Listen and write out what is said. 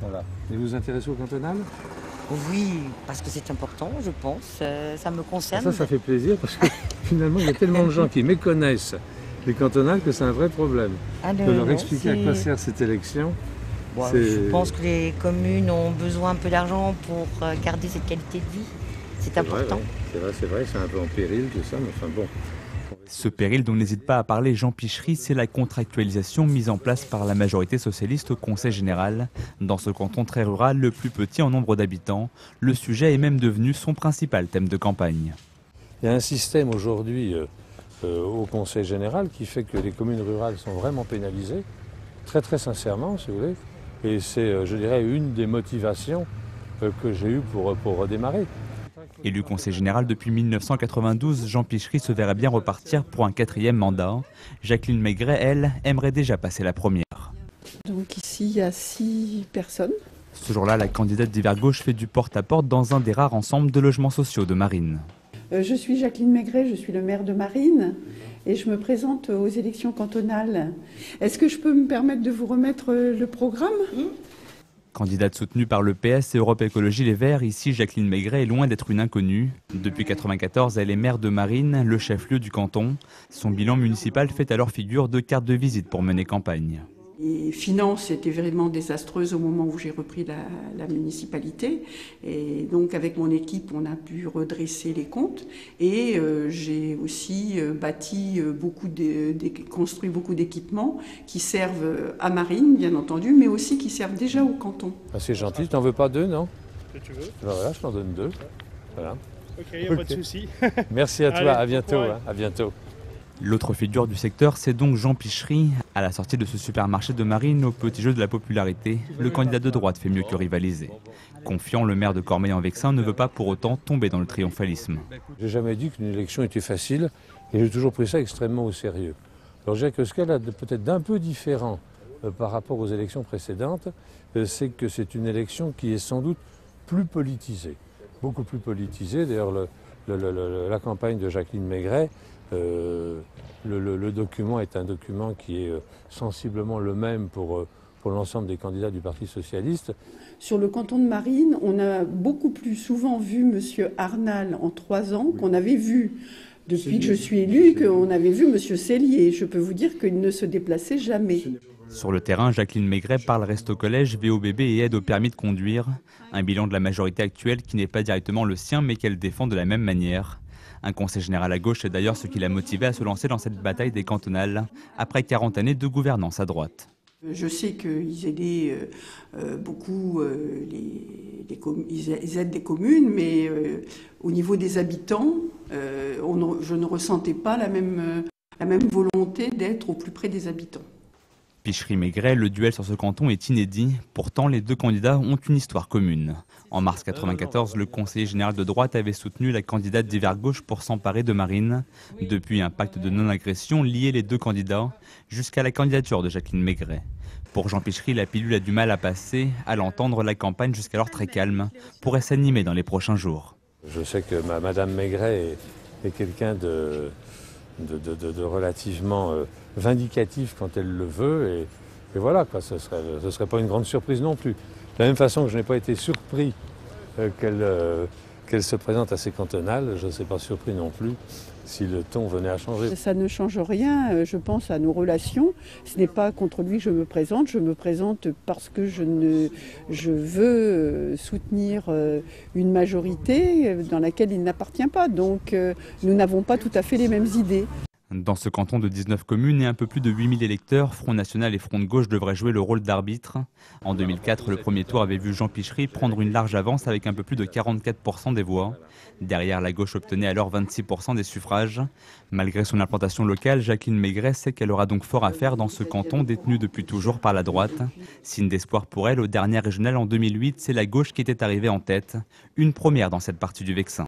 Voilà. Et vous vous intéressez au cantonal? Oui, parce que c'est important, je pense. Ça me concerne. Ça fait plaisir parce que finalement, il y a tellement de gens qui méconnaissent les cantonales que c'est un vrai problème. Ah De non, leur non, expliquer à quoi sert cette élection, bon, je c'est... pense que les communes ont besoin un peu d'argent pour garder cette qualité de vie. C'est important. C'est vrai, c'est un peu en péril tout ça, mais enfin bon. Ce péril dont n'hésite pas à parler Jean Pichery, c'est la contractualisation mise en place par la majorité socialiste au Conseil général. Dans ce canton très rural, le plus petit en nombre d'habitants, le sujet est même devenu son principal thème de campagne. Il y a un système aujourd'hui au Conseil général qui fait que les communes rurales sont vraiment pénalisées, très sincèrement, si vous voulez. Et c'est, je dirais, une des motivations que j'ai eues pour redémarrer. Élu conseiller général depuis 1992, Jean Pichery se verrait bien repartir pour un 4e mandat. Jacqueline Maigret, elle, aimerait déjà passer la première. Donc ici, il y a 6 personnes. Ce jour-là, la candidate d'hiver gauche fait du porte-à-porte dans un des rares ensembles de logements sociaux de Marines. Je suis Jacqueline Maigret, je suis le maire de Marines et je me présente aux élections cantonales. Est-ce que je peux me permettre de vous remettre le programme ? Candidate soutenue par le PS et Europe Écologie Les Verts, ici Jacqueline Maigret est loin d'être une inconnue. Depuis 1994, elle est maire de Marines, le chef-lieu du canton. Son bilan municipal fait alors figure de carte de visite pour mener campagne. Les finances étaient vraiment désastreuses au moment où j'ai repris la municipalité. Et donc avec mon équipe, on a pu redresser les comptes. Et j'ai aussi construit beaucoup d'équipements qui servent à Marines, bien entendu, mais aussi qui servent déjà au canton. Ah, c'est gentil, tu n'en veux pas 2, non? Que tu veux. Ben voilà, je t'en donne 2. Voilà. Ok, il n'y a pas de souci. Merci à toi, Allez, à bientôt. ouais. À bientôt. L'autre figure du secteur, c'est donc Jean Pichery. À la sortie de ce supermarché de Marines, au petit jeu de la popularité, le candidat de droite fait mieux que rivaliser. Confiant, le maire de Cormeilles-en-Vexin ne veut pas pour autant tomber dans le triomphalisme. J'ai jamais dit qu'une élection était facile et j'ai toujours pris ça extrêmement au sérieux. Alors je dirais que ce qu'elle a peut-être d'un peu différent par rapport aux élections précédentes, c'est que c'est une élection qui est sans doute plus politisée. Beaucoup plus politisée. D'ailleurs, la campagne de Jacqueline Maigret, le document est un document qui est sensiblement le même pour l'ensemble des candidats du Parti socialiste. Sur le canton de Marines, on a beaucoup plus souvent vu M. Arnal en 3 ans qu'on avait vu depuis que je suis élue, qu'on avait vu M. Sellier. Je peux vous dire qu'il ne se déplaçait jamais. Sur le terrain, Jacqueline Maigret parle reste au collège, VOBB et aide au permis de conduire. Un bilan de la majorité actuelle qui n'est pas directement le sien mais qu'elle défend de la même manière. Un conseil général à gauche est d'ailleurs ce qui l'a motivé à se lancer dans cette bataille des cantonales après 40 années de gouvernance à droite. Je sais qu'ils aidaient beaucoup, ils aident des communes, mais au niveau des habitants, je ne ressentais pas la même volonté d'être au plus près des habitants. Pichery-Maigret, le duel sur ce canton est inédit. Pourtant, les deux candidats ont une histoire commune. En mars 1994, le conseiller général de droite avait soutenu la candidate d'hiver gauche pour s'emparer de Marines. Depuis, un pacte de non-agression liait les deux candidats jusqu'à la candidature de Jacqueline Maigret. Pour Jean Pichery, la pilule a du mal à passer. À l'entendre, la campagne, jusqu'alors très calme, pourrait s'animer dans les prochains jours. Je sais que Madame Maigret est quelqu'un de relativement vindicatif quand elle le veut. Et voilà, quoi, ce serait pas une grande surprise non plus. De la même façon que je n'ai pas été surpris qu'elle se présente à ces cantonales, je ne serais pas surpris non plus si le ton venait à changer. Ça ne change rien, je pense, à nos relations. Ce n'est pas contre lui que je me présente parce que je veux soutenir une majorité dans laquelle il n'appartient pas. Donc nous n'avons pas tout à fait les mêmes idées. Dans ce canton de 19 communes et un peu plus de 8000 électeurs, Front National et Front de Gauche devraient jouer le rôle d'arbitre. En 2004, le premier tour avait vu Jean Pichery prendre une large avance avec un peu plus de 44% des voix. Derrière, la gauche obtenait alors 26% des suffrages. Malgré son implantation locale, Jacqueline Maigret sait qu'elle aura donc fort à faire dans ce canton détenu depuis toujours par la droite. Signe d'espoir pour elle, aux dernières régionales en 2008, c'est la gauche qui était arrivée en tête. Une première dans cette partie du Vexin.